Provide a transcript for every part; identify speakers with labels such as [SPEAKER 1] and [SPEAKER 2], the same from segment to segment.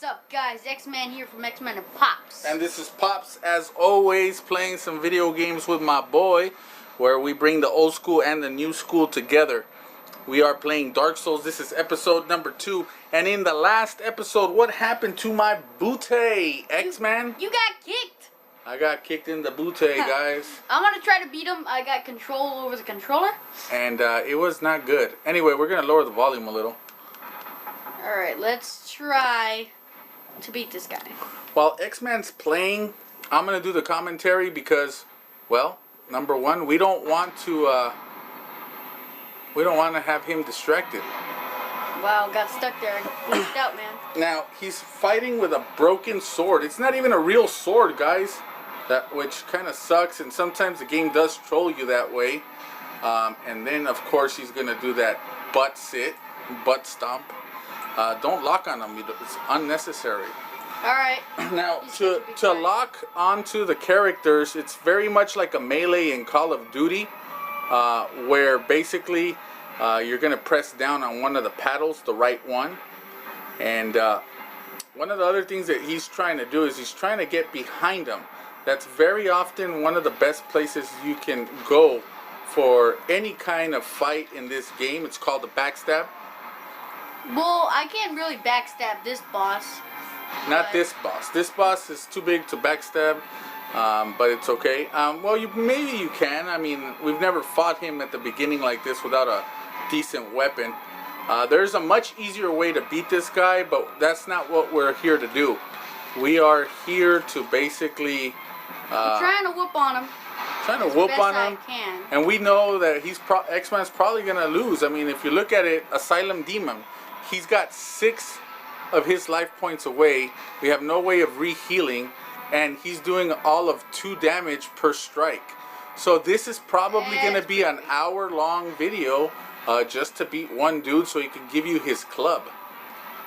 [SPEAKER 1] up, guys? X-Man here from X-Men and Pops.
[SPEAKER 2] And this is Pops, as always, playing some video games with my boy, where we bring the old school and the new school together. We are playing Dark Souls. This is episode number 2. And in the last episode, what happened to my bootay, X-Man?
[SPEAKER 1] You got kicked.
[SPEAKER 2] I got kicked in the bootay, guys.
[SPEAKER 1] I'm going to try to beat him. I got control over the controller.
[SPEAKER 2] And it was not good. Anyway, we're going to lower the volume a little.
[SPEAKER 1] Alright, let's try to beat this guy.
[SPEAKER 2] While X-Man's playing, I'm going to do the commentary because, well, number one, we don't want to have him distracted.
[SPEAKER 1] Wow, got stuck there and glitched out, man.
[SPEAKER 2] Now, he's fighting with a broken sword. It's not even a real sword, guys. Which kind of sucks, and sometimes the game does troll you that way. And then, of course, he's going to do that butt stomp. Don't lock on them. It's unnecessary.
[SPEAKER 1] Alright.
[SPEAKER 2] Now, to lock onto the characters, it's very much like a melee in Call of Duty, where basically you're going to press down on one of the paddles, the right one. And one of the other things that he's trying to do is he's trying to get behind him. That's very often one of the best places you can go for any kind of fight in this game. It's called a backstab.
[SPEAKER 1] Well, I can't really backstab this boss.
[SPEAKER 2] Not this boss. This boss is too big to backstab, but it's okay. Well, maybe you can. I mean, we've never fought him at the beginning like this without a decent weapon. There's a much easier way to beat this guy, but that's not what we're here to do. We are here to basically...
[SPEAKER 1] I'm trying to whoop on him.
[SPEAKER 2] Trying to whoop on him.
[SPEAKER 1] I can.
[SPEAKER 2] And we know that X-Man's probably going to lose. I mean, if you look at it, Asylum Demon, he's got 6 of his life points away. We have no way of rehealing, and he's doing all of 2 damage per strike. So this is probably going to be an hour-long video just to beat one dude so he can give you his club.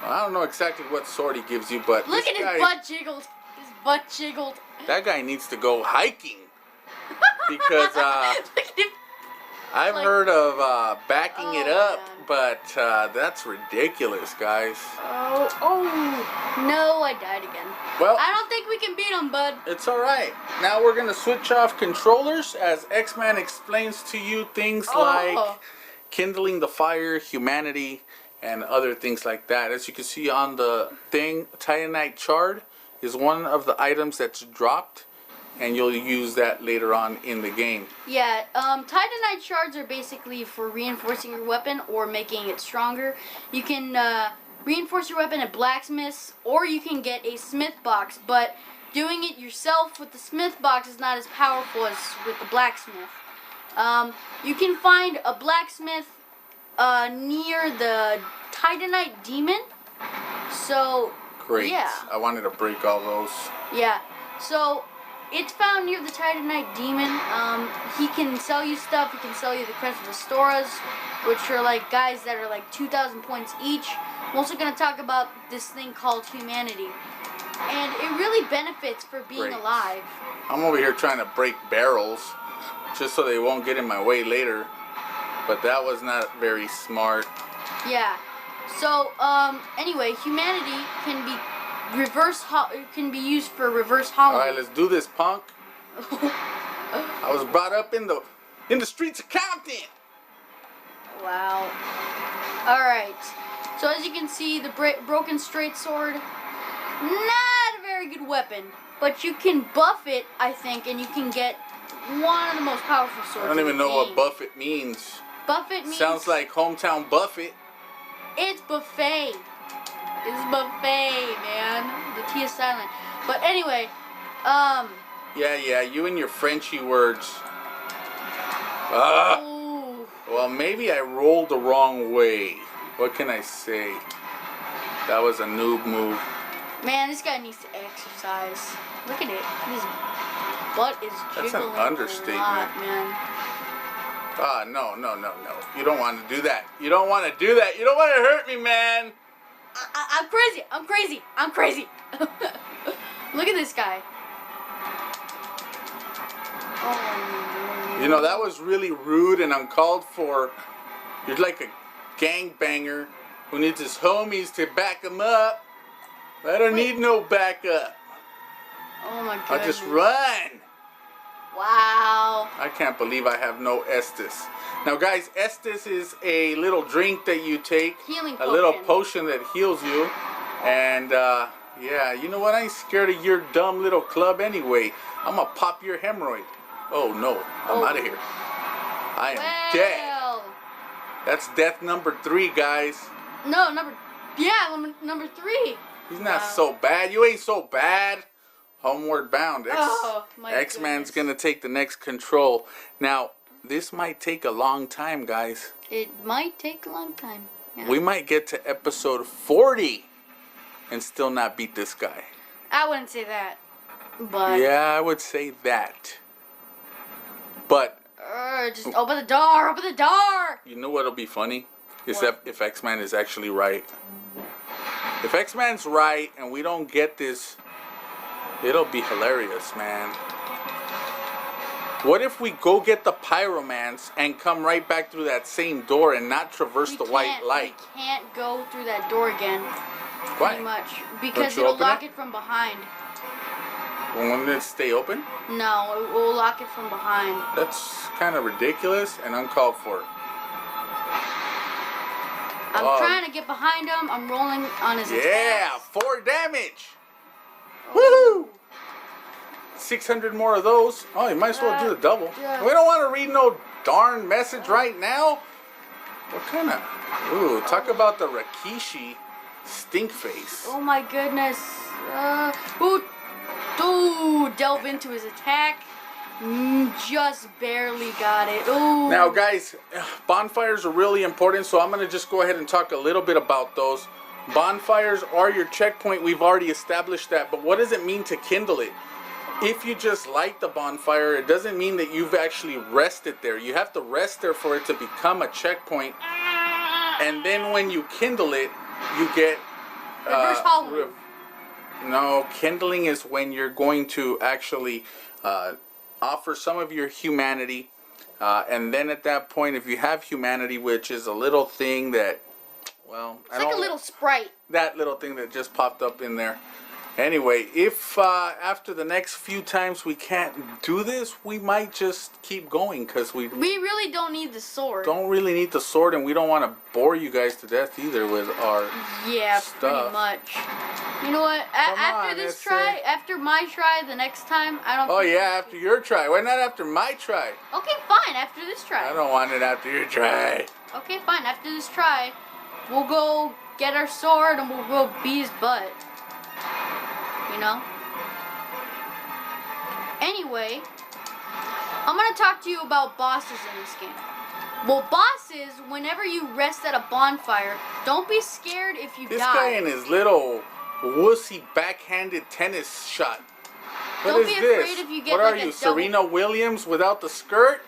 [SPEAKER 2] Well, I don't know exactly what sword he gives you, but
[SPEAKER 1] look at his butt jiggled. His butt jiggled.
[SPEAKER 2] That guy needs to go hiking because
[SPEAKER 1] look at him.
[SPEAKER 2] I've heard of backing it up,
[SPEAKER 1] man.
[SPEAKER 2] but that's ridiculous, guys.
[SPEAKER 1] Oh, no, I died again.
[SPEAKER 2] Well,
[SPEAKER 1] I don't think we can beat him, bud.
[SPEAKER 2] It's alright. Now we're going to switch off controllers as X-Man explains to you things like kindling the fire, humanity, and other things like that. As you can see on the thing, Titanite Shard is one of the items that's dropped, and you'll use that later on in the game.
[SPEAKER 1] Yeah, Titanite shards are basically for reinforcing your weapon or making it stronger. You can reinforce your weapon at blacksmiths, or you can get a smith box, but doing it yourself with the smith box is not as powerful as with the blacksmith. You can find a blacksmith near the Titanite demon. So,
[SPEAKER 2] great.
[SPEAKER 1] Yeah.
[SPEAKER 2] I wanted to break all those.
[SPEAKER 1] Yeah. So, it's found near the Titanite demon. He can sell you stuff. He can sell you the Crest of the Storas, which are like guys that are like 2,000 points each. I'm also going to talk about this thing called humanity. And it really benefits for being alive.
[SPEAKER 2] I'm over here trying to break barrels just so they won't get in my way later. But that was not very smart.
[SPEAKER 1] Yeah. So, anyway, humanity can be used for reverse hollowing.
[SPEAKER 2] All right, let's do this, punk. I was brought up in the streets of Compton.
[SPEAKER 1] Wow. All right. So as you can see, the broken straight sword, not a very good weapon, but you can buff it, I think, and you can get one of the most powerful swords.
[SPEAKER 2] I don't even know what buff it means.
[SPEAKER 1] Buffet means...
[SPEAKER 2] Sounds like hometown Buffett.
[SPEAKER 1] It's buffet. It's buffet, man. The T is silent. But anyway,
[SPEAKER 2] Yeah, you and your Frenchy words. Well, maybe I rolled the wrong way. What can I say? That was a noob move.
[SPEAKER 1] Man, this guy needs to exercise. Look at it. His butt is jiggling.
[SPEAKER 2] That's an understatement.
[SPEAKER 1] A lot, man.
[SPEAKER 2] No. You don't want to do that. You don't want to do that. You don't want to hurt me, man.
[SPEAKER 1] I'm crazy. Look at this guy. Oh.
[SPEAKER 2] You know, that was really rude and uncalled for. You're like a gangbanger who needs his homies to back him up. I don't need no backup.
[SPEAKER 1] Oh my goodness.
[SPEAKER 2] I'll just run.
[SPEAKER 1] Wow.
[SPEAKER 2] I can't believe I have no Estes. Now, guys, Estes is a little drink that you take.
[SPEAKER 1] Healing
[SPEAKER 2] a
[SPEAKER 1] potion.
[SPEAKER 2] little potion that heals you. And, yeah, you know what? I ain't scared of your dumb little club anyway. I'm going to pop your hemorrhoid. Oh, no. I'm out of here. I am dead. That's death number 3, guys.
[SPEAKER 1] No, number 3.
[SPEAKER 2] He's not so bad. You ain't so bad. Homeward bound. X-Man's gonna take the next control. Now, this might take a long time, guys.
[SPEAKER 1] It might take a long time. Yeah.
[SPEAKER 2] We might get to episode 40 and still not beat this guy.
[SPEAKER 1] I wouldn't say that. But
[SPEAKER 2] yeah, I would say that. But
[SPEAKER 1] just open the door. Open the door.
[SPEAKER 2] You know what'll be funny? Is that if X-Man is actually right. If X-Man's right and we don't get this, it'll be hilarious, man. What if we go get the pyromance and come right back through that same door and not traverse the white light?
[SPEAKER 1] We can't go through that door again.
[SPEAKER 2] Why?
[SPEAKER 1] Pretty much. Because it'll lock it from behind.
[SPEAKER 2] Won't it stay open?
[SPEAKER 1] No, it will lock it from behind.
[SPEAKER 2] That's kind of ridiculous and uncalled for.
[SPEAKER 1] I'm trying to get behind him. I'm rolling on his
[SPEAKER 2] attacks. 4 damage.
[SPEAKER 1] Oh.
[SPEAKER 2] Woohoo! 600 more of those. Oh, you might as well do the double.
[SPEAKER 1] Yeah.
[SPEAKER 2] We don't want to read no darn message right now. What kind of... Ooh, talk about the Rikishi stink face.
[SPEAKER 1] Oh my goodness. Ooh, delve into his attack. Just barely got it. Ooh.
[SPEAKER 2] Now, guys, bonfires are really important, so I'm going to just go ahead and talk a little bit about those. Bonfires are your checkpoint. We've already established that, but what does it mean to kindle it? If you just light the bonfire, it doesn't mean that you've actually rested there. You have to rest there for it to become a checkpoint. And then when you kindle it, you get...
[SPEAKER 1] Reverse Halloween.
[SPEAKER 2] No, kindling is when you're going to actually offer some of your humanity. And then at that point, if you have humanity, which is a little thing that... Well,
[SPEAKER 1] it's like a little sprite.
[SPEAKER 2] That little thing that just popped up in there. Anyway, if after the next few times we can't do this, we might just keep going because we
[SPEAKER 1] really don't need the sword.
[SPEAKER 2] Don't really need the sword, and we don't want to bore you guys to death either with our stuff.
[SPEAKER 1] Pretty much. You know what? After my try, the next time I don't.
[SPEAKER 2] Oh yeah, after your try. Why not after my try?
[SPEAKER 1] Okay, fine. After this try.
[SPEAKER 2] I don't want it after your try.
[SPEAKER 1] Okay, fine. After this try, we'll go get our sword and we'll go beat his butt. You know? Anyway, I'm going to talk to you about bosses in this game. Well, bosses, whenever you rest at a bonfire, don't be scared if you die.
[SPEAKER 2] This guy and his little wussy backhanded tennis shot. What is this?
[SPEAKER 1] If you get
[SPEAKER 2] what are you, Serena Williams without the skirt?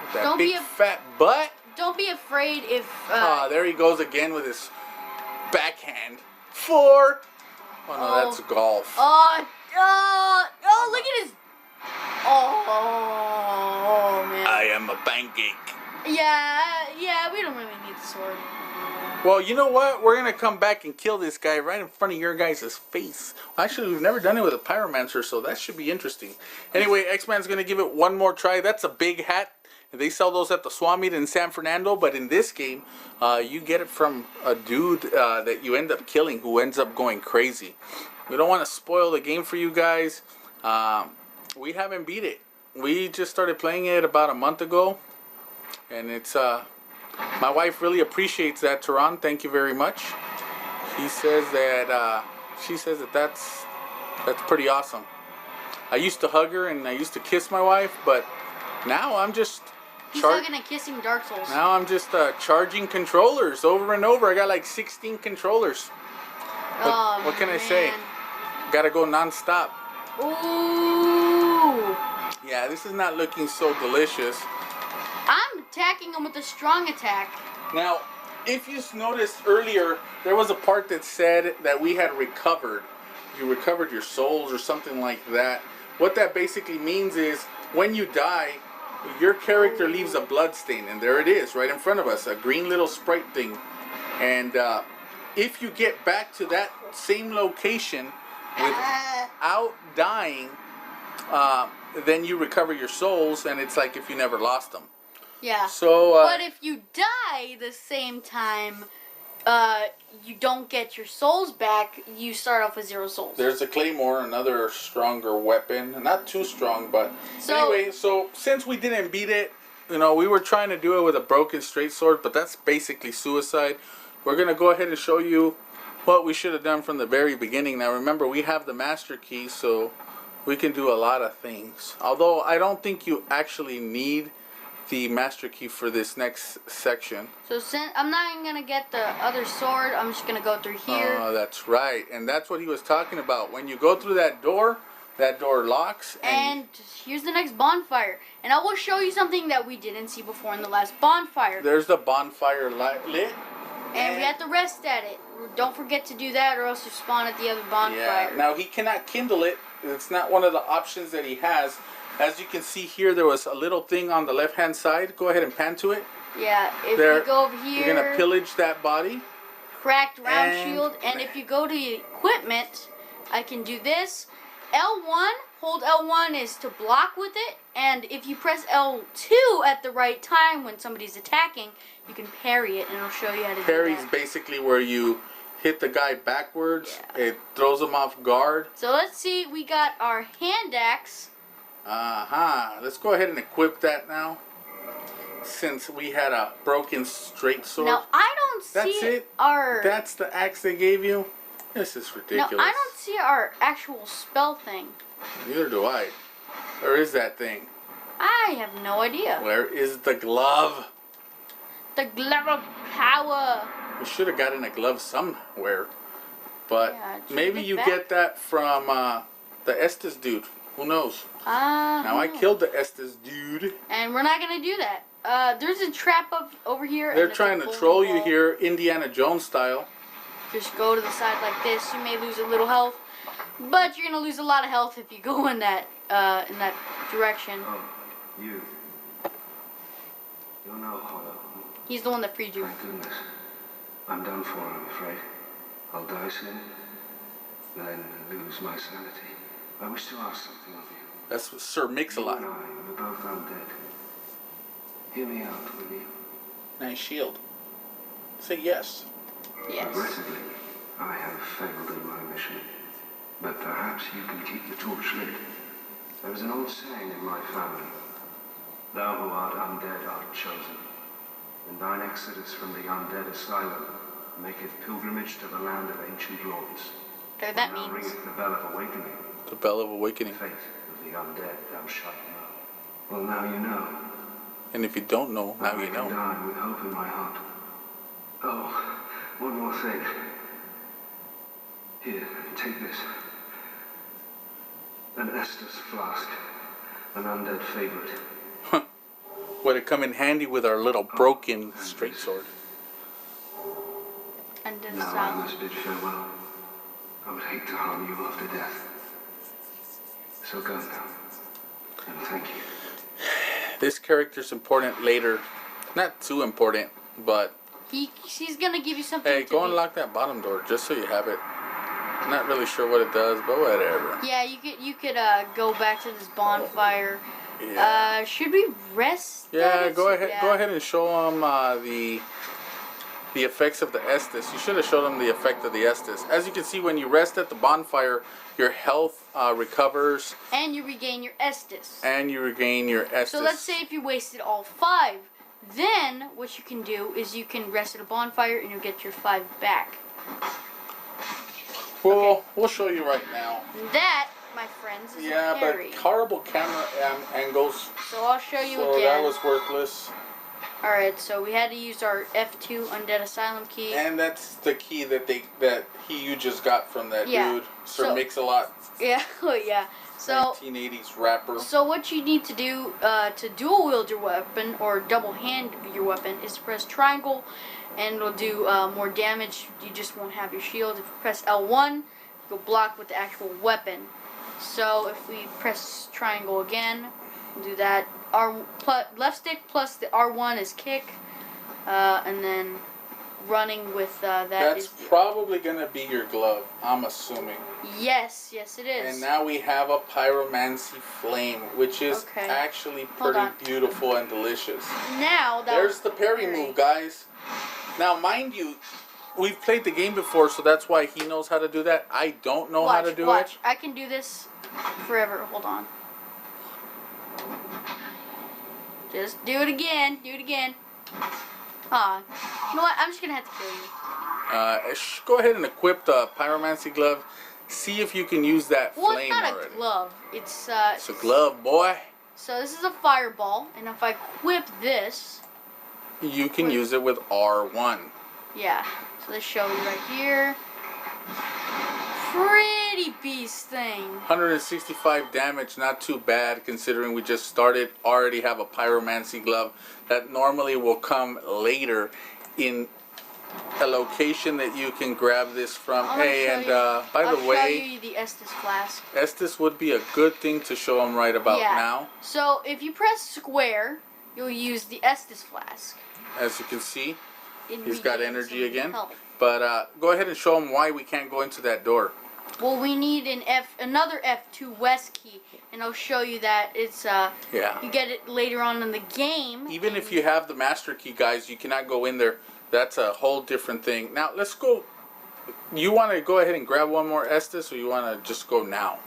[SPEAKER 2] With that big fat butt?
[SPEAKER 1] Don't be afraid if...
[SPEAKER 2] there he goes again with his backhand. 4. Oh no, that's golf.
[SPEAKER 1] Oh, look at his... Oh, man.
[SPEAKER 2] I am a pancake.
[SPEAKER 1] Yeah, we don't really need the sword.
[SPEAKER 2] Well, you know what? We're going to come back and kill this guy right in front of your guys' face. Actually, we've never done it with a pyromancer, so that should be interesting. Anyway, X-Man's going to give it one more try. That's a big hat. They sell those at the swap meet in San Fernando, but in this game, you get it from a dude that you end up killing who ends up going crazy. We don't want to spoil the game for you guys. We haven't beat it. We just started playing it about a month ago, and it's my wife really appreciates that. Tarons, thank you very much. She says that that's pretty awesome. I used to hug her and I used to kiss my wife, but now I'm just...
[SPEAKER 1] He's hugging and kissing Dark Souls.
[SPEAKER 2] Now I'm just charging controllers over and over. I got like 16 controllers. What can I say? Gotta go non-stop.
[SPEAKER 1] Ooh.
[SPEAKER 2] Yeah, this is not looking so delicious.
[SPEAKER 1] I'm attacking him with a strong attack.
[SPEAKER 2] Now, if you noticed earlier, there was a part that said that we had recovered. You recovered your souls or something like that. What that basically means is when you die, your character leaves a blood stain, and there it is right in front of us, a green little sprite thing. And if you get back to that same location without dying, then you recover your souls, and it's like if you never lost them.
[SPEAKER 1] Yeah.
[SPEAKER 2] So,
[SPEAKER 1] but if you die the same time, you don't get your souls back. You start off with 0 souls.
[SPEAKER 2] there's a claymore, another stronger weapon. Not too strong, but anyway. So since we didn't beat it, you know, we were trying to do it with a broken straight sword, but that's basically suicide. We're gonna go ahead and show you what we should have done from the very beginning. Now remember, we have the master key, so we can do a lot of things. Although I don't think you actually need the master key for this next section.
[SPEAKER 1] So since I'm not even gonna get the other sword, I'm just gonna go through here.
[SPEAKER 2] Oh, that's right, and that's what he was talking about. When you go through that door locks.
[SPEAKER 1] And here's the next bonfire. And I will show you something that we didn't see before in the last bonfire.
[SPEAKER 2] There's the bonfire lit.
[SPEAKER 1] And we have to rest at it. Don't forget to do that, or else you spawn at the other bonfire.
[SPEAKER 2] Yeah. Now he cannot kindle it. It's not one of the options that he has. As you can see here, there was a little thing on the left-hand side. Go ahead and pan to it.
[SPEAKER 1] Yeah. If
[SPEAKER 2] There,
[SPEAKER 1] you go over here,
[SPEAKER 2] you're gonna pillage that body.
[SPEAKER 1] Cracked round
[SPEAKER 2] And-
[SPEAKER 1] shield. And if you go to equipment, I can do this. L1, hold L1 is to block with it. And if you press L2 at the right time when somebody's attacking, you can parry it, and it'll show you how to do
[SPEAKER 2] Parry's
[SPEAKER 1] that.
[SPEAKER 2] basically where you hit the guy backwards.
[SPEAKER 1] Yeah.
[SPEAKER 2] It throws him off guard.
[SPEAKER 1] So let's see, we got our hand axe.
[SPEAKER 2] Let's go ahead and equip that now. Since we had a broken straight sword.
[SPEAKER 1] Now I don't see
[SPEAKER 2] That's it?
[SPEAKER 1] our.
[SPEAKER 2] That's the axe they gave you? This is ridiculous.
[SPEAKER 1] No, I don't see our actual spell thing.
[SPEAKER 2] Neither do I. Where is that thing?
[SPEAKER 1] I have no idea.
[SPEAKER 2] Where is the glove?
[SPEAKER 1] The glove of power.
[SPEAKER 2] We should have gotten a glove somewhere. But
[SPEAKER 1] Yeah, just
[SPEAKER 2] maybe
[SPEAKER 1] look
[SPEAKER 2] you
[SPEAKER 1] back.
[SPEAKER 2] get that from the Estes dude. Who knows? Now I
[SPEAKER 1] Hmm.
[SPEAKER 2] killed the Estes dude.
[SPEAKER 1] And we're not gonna do that. There's a trap up over here.
[SPEAKER 2] They're
[SPEAKER 1] and it's a
[SPEAKER 2] trying to
[SPEAKER 1] bowling
[SPEAKER 2] troll you
[SPEAKER 1] ball.
[SPEAKER 2] here, Indiana Jones style.
[SPEAKER 1] Just go to the side like this. You may lose a little health, but you're gonna lose a lot of health if you go in that direction.
[SPEAKER 3] Oh, you. You're no hollow.
[SPEAKER 1] He's the one that freed you.
[SPEAKER 3] Thank goodness. I'm done for, I'm afraid. I'll die soon, then lose my sanity. I wish to ask something of you.
[SPEAKER 2] That's what Sir
[SPEAKER 3] You and
[SPEAKER 2] Mix-a-Lot.
[SPEAKER 3] I are both undead. Hear me out, will you?
[SPEAKER 2] Nice shield. Say yes.
[SPEAKER 1] Yes.
[SPEAKER 3] Regrettably, I have failed in my mission. But perhaps you can keep the torch lit. There is an old saying in my family. Thou who art undead art chosen. And thine exodus from the undead asylum maketh pilgrimage to the land of ancient lords.
[SPEAKER 1] Whatever that
[SPEAKER 3] Now
[SPEAKER 1] means.
[SPEAKER 3] ringeth the bell of awakening.
[SPEAKER 2] The Bell of
[SPEAKER 3] The
[SPEAKER 2] Awakening.
[SPEAKER 3] fate of the undead thou shalt know. Well, now you know.
[SPEAKER 2] And if you don't know, now
[SPEAKER 3] I
[SPEAKER 2] you
[SPEAKER 3] can
[SPEAKER 2] know.
[SPEAKER 3] die with hope in my heart. Oh, one more thing. Here, take this. An Estus flask. An undead favorite.
[SPEAKER 2] Would it come in handy with our little broken straight sword?
[SPEAKER 1] And then
[SPEAKER 3] Now I must bid farewell. I would hate to harm you after death. So go now. And thank you.
[SPEAKER 2] This character's important later. Not too important, but
[SPEAKER 1] he's gonna give you something.
[SPEAKER 2] hey,
[SPEAKER 1] to
[SPEAKER 2] go
[SPEAKER 1] be-
[SPEAKER 2] unlock that bottom door just so you have it. Not really sure what it does, but whatever.
[SPEAKER 1] Yeah, you could go back to this bonfire.
[SPEAKER 2] Yeah.
[SPEAKER 1] Should we rest?
[SPEAKER 2] Yeah,
[SPEAKER 1] at
[SPEAKER 2] go
[SPEAKER 1] it?
[SPEAKER 2] ahead.
[SPEAKER 1] Yeah.
[SPEAKER 2] Go ahead and show them the effects of the Estus. You should have showed them the effect of the Estus. As you can see, when you rest at the bonfire, your health recovers
[SPEAKER 1] And you regain your Estus.
[SPEAKER 2] and you regain your Estus.
[SPEAKER 1] So let's say if you wasted all 5, then what you can do is you can rest at a bonfire and you'll get your 5 back.
[SPEAKER 2] Well, we'll show you right now.
[SPEAKER 1] And that, my friends, is
[SPEAKER 2] Yeah,
[SPEAKER 1] a parry.
[SPEAKER 2] but horrible camera angles.
[SPEAKER 1] So I'll show you
[SPEAKER 2] So
[SPEAKER 1] again.
[SPEAKER 2] that was worthless.
[SPEAKER 1] Alright, so we had to use our F2 Undead Asylum key.
[SPEAKER 2] And that's the key that you just got from that
[SPEAKER 1] Yeah.
[SPEAKER 2] dude, Sir
[SPEAKER 1] So-
[SPEAKER 2] Mix-a-Lot,
[SPEAKER 1] Yeah, oh yeah. So
[SPEAKER 2] 1980s rapper.
[SPEAKER 1] So what you need to do to dual wield your weapon or double hand your weapon is to press triangle, and it'll do more damage. You just won't have your shield. If you press L1, you'll block with the actual weapon. So if we press triangle again, we'll do that. Left stick plus the R1 is kick, and then running with that.
[SPEAKER 2] That's probably gonna be your glove, I'm assuming.
[SPEAKER 1] Yes, it is.
[SPEAKER 2] And now we have a pyromancy flame, which is actually pretty beautiful and delicious.
[SPEAKER 1] Now
[SPEAKER 2] there's the parry move, guys. Now, mind you, we've played the game before, so that's why he knows how to do that. I don't know how to do it.
[SPEAKER 1] I can do this forever. Hold on. Just do it again. Do it again. You know what? I'm just gonna have to kill you.
[SPEAKER 2] Go ahead and equip the pyromancy glove. See if you can use that flame already.
[SPEAKER 1] Well, it's not a glove. It's
[SPEAKER 2] a glove, boy.
[SPEAKER 1] So this is a fireball, and if I equip this,
[SPEAKER 2] you can use it with R1.
[SPEAKER 1] Yeah. So let's show you right here. Pretty beast thing.
[SPEAKER 2] 165 damage, not too bad considering we just started. Already have a pyromancy glove that normally will come later in a location that you can grab this from. Hey, and by the way,
[SPEAKER 1] I'll show you the Estus flask.
[SPEAKER 2] Estus would be a good thing to show them right about now.
[SPEAKER 1] So if you press square, you'll use the Estus flask.
[SPEAKER 2] As you can see, he's got energy again. But go ahead and show them why we can't go into that door.
[SPEAKER 1] Well, we need another F2 West key, and I'll show you that it's you get it later on in the game.
[SPEAKER 2] Even if you have the master key, guys, you cannot go in there. That's a whole different thing. Now let's go. You want to go ahead and grab one more Estus, or you want to just go now?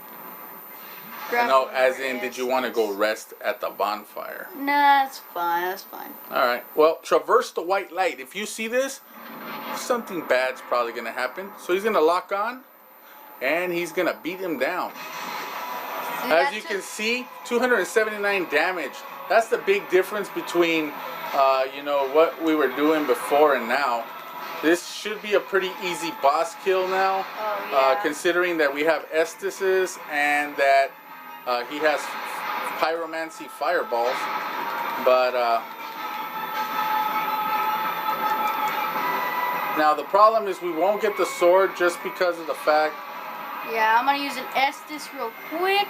[SPEAKER 2] No, as in, did you want to go rest at the bonfire?
[SPEAKER 1] Nah, that's fine. That's fine.
[SPEAKER 2] All right. Well, traverse the white light. If you see this, something bad's probably gonna happen. So he's gonna lock on. And he's going to beat him down. As you can see, 279 damage. That's the big difference between, you know, what we were doing before and now. This should be a pretty easy boss kill now. Considering that we have Estises and that he has pyromancy fireballs. But, now the problem is we won't get the sword just because of the fact.
[SPEAKER 1] Yeah, I'm gonna use an Estus real quick.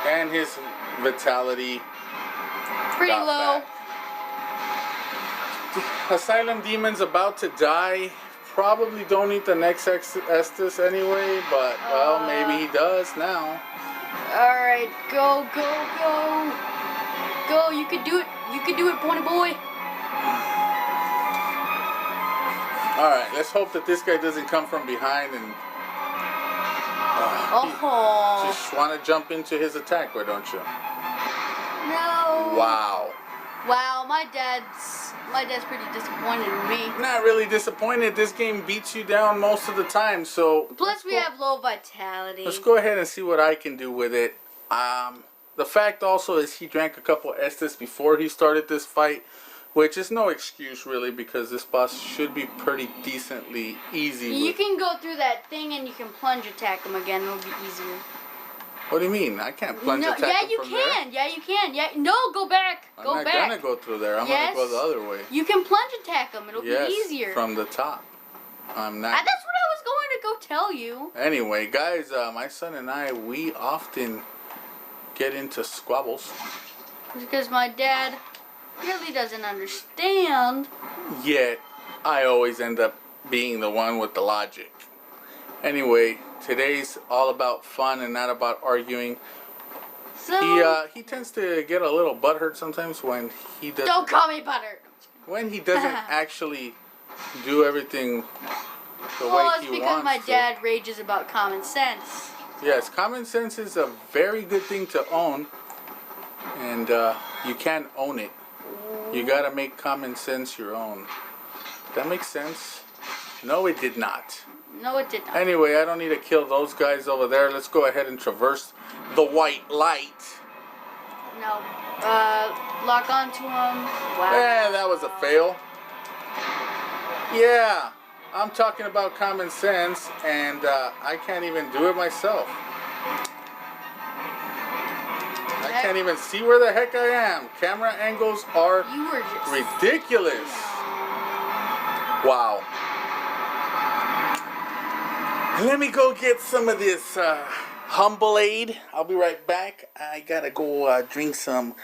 [SPEAKER 2] And his vitality
[SPEAKER 1] pretty low.
[SPEAKER 2] Back. Asylum demon's about to die. Probably don't need the next Estus anyway, but well, maybe he does now.
[SPEAKER 1] All right, go, go, go, go! You can do it. You can do it, pony boy.
[SPEAKER 2] Alright, let's hope that this guy doesn't come from behind and just want to jump into his attack, why don't you?
[SPEAKER 1] No.
[SPEAKER 2] Wow.
[SPEAKER 1] Wow, my dad's pretty disappointed in me.
[SPEAKER 2] Not really disappointed. This game beats you down most of the time, so
[SPEAKER 1] plus we have low vitality.
[SPEAKER 2] Let's go ahead and see what I can do with it. The fact also is he drank a couple Estus before he started this fight. Which is no excuse, really, because this boss should be pretty decently easy.
[SPEAKER 1] You can go through that thing and you can plunge attack him again. It'll be easier.
[SPEAKER 2] What do you mean? I can't plunge attack him from there.
[SPEAKER 1] Yeah, you can. Yeah, no, go back. Go back.
[SPEAKER 2] I'm not going to go through there. I'm going to go the other way.
[SPEAKER 1] You can plunge attack him. It'll be easier.
[SPEAKER 2] From the top. I'm not.
[SPEAKER 1] That's what I was going to go tell you.
[SPEAKER 2] Anyway, guys, my son and I, we often get into squabbles.
[SPEAKER 1] Because my dad really doesn't understand. Yet,
[SPEAKER 2] I always end up being the one with the logic. Anyway, today's all about fun and not about arguing. So, he tends to get a little butthurt sometimes when he doesn't.
[SPEAKER 1] Don't call me butthurt.
[SPEAKER 2] When he doesn't actually do everything the way he wants to.
[SPEAKER 1] Well, it's because my dad rages about common sense.
[SPEAKER 2] Yes, common sense is a very good thing to own. And you can own it. You gotta make common sense your own. That makes sense? No, it did not.
[SPEAKER 1] No, it did not.
[SPEAKER 2] Anyway, I don't need to kill those guys over there. Let's go ahead and traverse the white light.
[SPEAKER 1] No. Lock onto him. Wow.
[SPEAKER 2] Yeah, that was a fail. Yeah, I'm talking about common sense, and I can't even do it myself. I can't even see where the heck I am. Camera angles are ridiculous. Wow. Let me go get some of this Humble Aid. I'll be right back. I gotta go drink some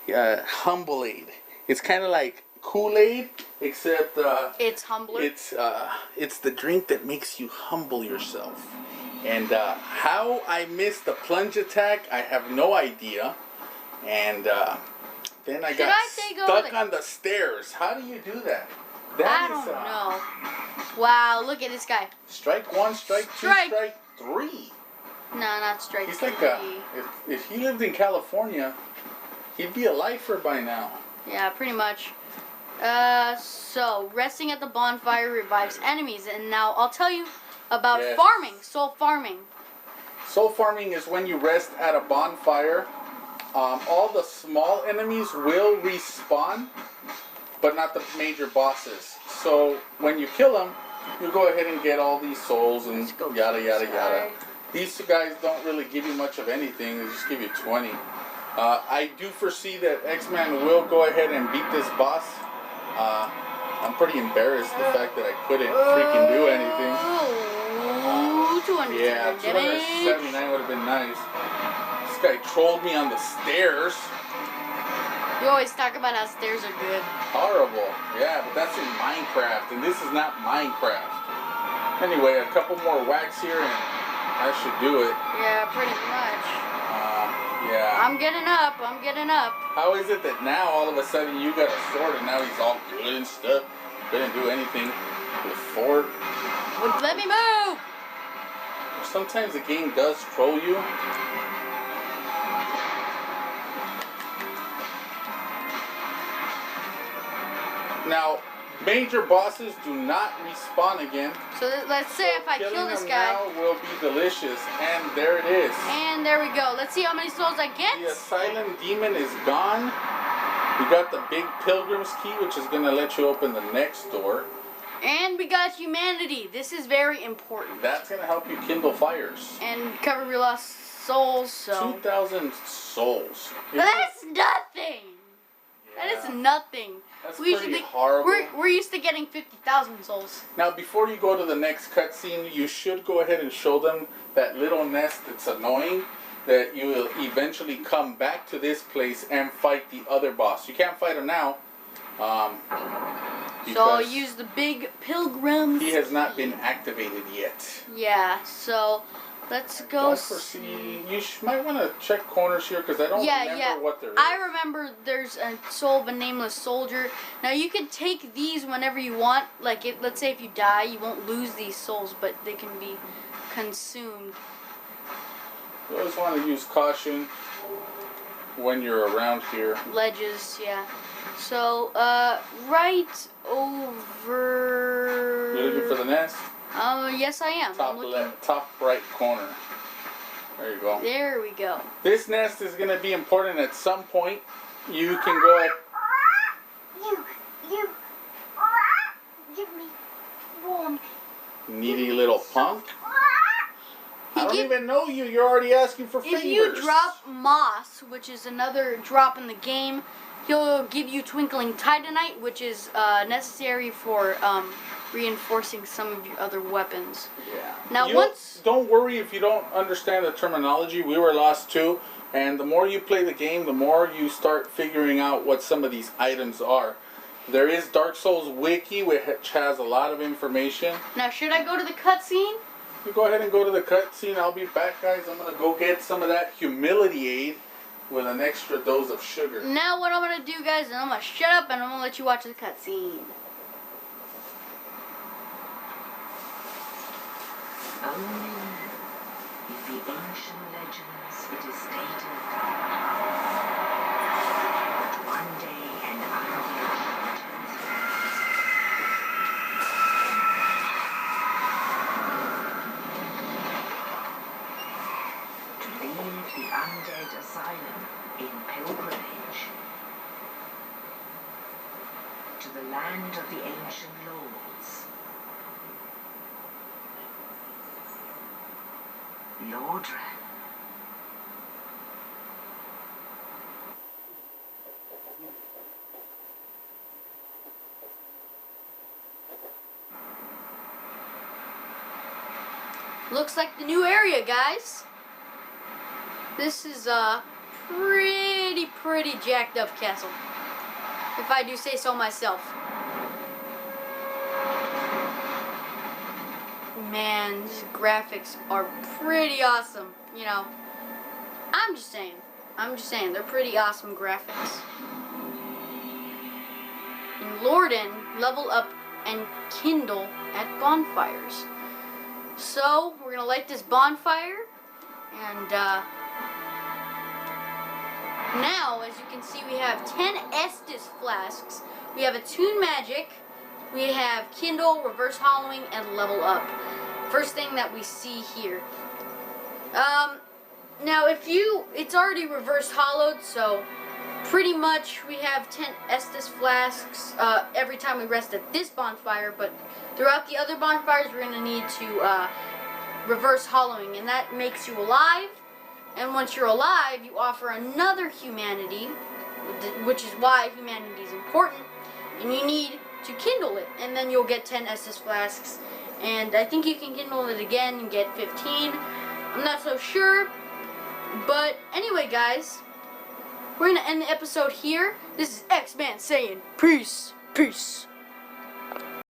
[SPEAKER 2] Humble Aid. It's kind of like Kool-Aid, except
[SPEAKER 1] It's humbler.
[SPEAKER 2] it's the drink that makes you humble yourself. And how I missed the plunge attack, I have no idea. And then I got stuck on the stairs. How do you do that?
[SPEAKER 1] I don't know. Wow, look at this guy.
[SPEAKER 2] Strike one, strike two, strike three.
[SPEAKER 1] No, not strike
[SPEAKER 2] He's
[SPEAKER 1] three.
[SPEAKER 2] like if he lived in California, he'd be a lifer by now.
[SPEAKER 1] Yeah, pretty much. So resting at the bonfire revives enemies, and now I'll tell you about farming. Soul farming.
[SPEAKER 2] Soul farming is when you rest at a bonfire. All the small enemies will respawn, but not the major bosses. So when you kill them, you go ahead and get all these souls and yada yada yada. These guys don't really give you much of anything. They just give you 20. I do foresee that X-Man will go ahead and beat this boss. I'm pretty embarrassed the fact that I couldn't freaking do anything.
[SPEAKER 1] 200
[SPEAKER 2] yeah, 279 would have been nice. This guy trolled me on the stairs.
[SPEAKER 1] You always talk about how stairs are good.
[SPEAKER 2] Horrible. Yeah, but that's in Minecraft, and this is not Minecraft. Anyway, a couple more whacks here, and I should do it.
[SPEAKER 1] Yeah, pretty much.
[SPEAKER 2] Yeah.
[SPEAKER 1] I'm getting up. I'm getting up.
[SPEAKER 2] How is it that now all of a sudden you got a sword and now he's all good and stuff? Didn't do anything before.
[SPEAKER 1] Let me move.
[SPEAKER 2] Sometimes the game does troll you. Now, major bosses do not respawn again.
[SPEAKER 1] So let's say if I kill this guy.
[SPEAKER 2] Now will be delicious, and there it is.
[SPEAKER 1] And there we go. Let's see how many souls I get.
[SPEAKER 2] The asylum demon is gone. We got the big pilgrim's key, which is going to let you open the next door.
[SPEAKER 1] And we got humanity. This is very important.
[SPEAKER 2] That's going to help you kindle fires.
[SPEAKER 1] And cover your lost souls. So
[SPEAKER 2] 2,000 souls.
[SPEAKER 1] That's nothing.
[SPEAKER 2] Yeah.
[SPEAKER 1] That is nothing.
[SPEAKER 2] That's pretty horrible.
[SPEAKER 1] We're used to getting 50,000 souls.
[SPEAKER 2] Now, before you go to the next cutscene, you should go ahead and show them that little nest that's annoying, that you will eventually come back to this place and fight the other boss. You can't fight him now.
[SPEAKER 1] So I'll use the big pilgrims.
[SPEAKER 2] He has not been activated yet.
[SPEAKER 1] Yeah, so let's go see.
[SPEAKER 2] You might want to check corners here because I don't remember what there is.
[SPEAKER 1] I remember there's a soul of a nameless soldier. Now you can take these whenever you want. Like, let's say if you die, you won't lose these souls, but they can be consumed.
[SPEAKER 2] You always want to use caution when you're around here.
[SPEAKER 1] Ledges, yeah. So, right over...
[SPEAKER 2] You're looking for the nest?
[SPEAKER 1] Yes I am.
[SPEAKER 2] Top right corner. There you go.
[SPEAKER 1] There we go.
[SPEAKER 2] This nest is going to be important at some point. You can go ahead...
[SPEAKER 4] You, give me warm.
[SPEAKER 2] Needy little punk. I don't even know you. You're already asking for favors.
[SPEAKER 1] If you drop moss, which is another drop in the game, he'll give you twinkling titanite, which is necessary for reinforcing some of your other weapons.
[SPEAKER 2] Yeah.
[SPEAKER 1] Now
[SPEAKER 2] don't worry if you don't understand the terminology. We were lost too, and the more you play the game, the more you start figuring out what some of these items are. There is Dark Souls Wiki, which has a lot of information.
[SPEAKER 1] Now, should I go to the cutscene?
[SPEAKER 2] You go ahead and go to the cutscene. I'll be back, guys. I'm gonna go get some of that humility aid with an extra dose of sugar.
[SPEAKER 1] Now what I'm going to do, guys, is I'm going to shut up and I'm going to let you watch the cutscene.
[SPEAKER 4] Only in the ancient legends it is stated that one day an undead returns. To leave the undead asylum in pilgrimage to the land of the ancient lords. Lordran.
[SPEAKER 1] Looks like the new area, guys. This is pretty pretty jacked up castle, if I do say so myself. Man, these graphics are pretty awesome, you know. I'm just saying, they're pretty awesome graphics. In Lorden, level up and kindle at bonfires. So, we're gonna light this bonfire, and now, as you can see, we have 10 Estus flasks. We have Attune Magic, we have Kindle, Reverse Hollowing, and Level Up. First thing that we see here. Now, it's already reverse hollowed, so pretty much we have 10 Estus flasks every time we rest at this bonfire, but throughout the other bonfires, we're going to need to reverse hollowing, and that makes you alive. And once you're alive, you offer another humanity, which is why humanity is important, and you need to kindle it, and then you'll get 10 Estus flasks, and I think you can kindle it again and get 15. I'm not so sure, but anyway, guys, we're going to end the episode here. This is X-Man saying peace, peace.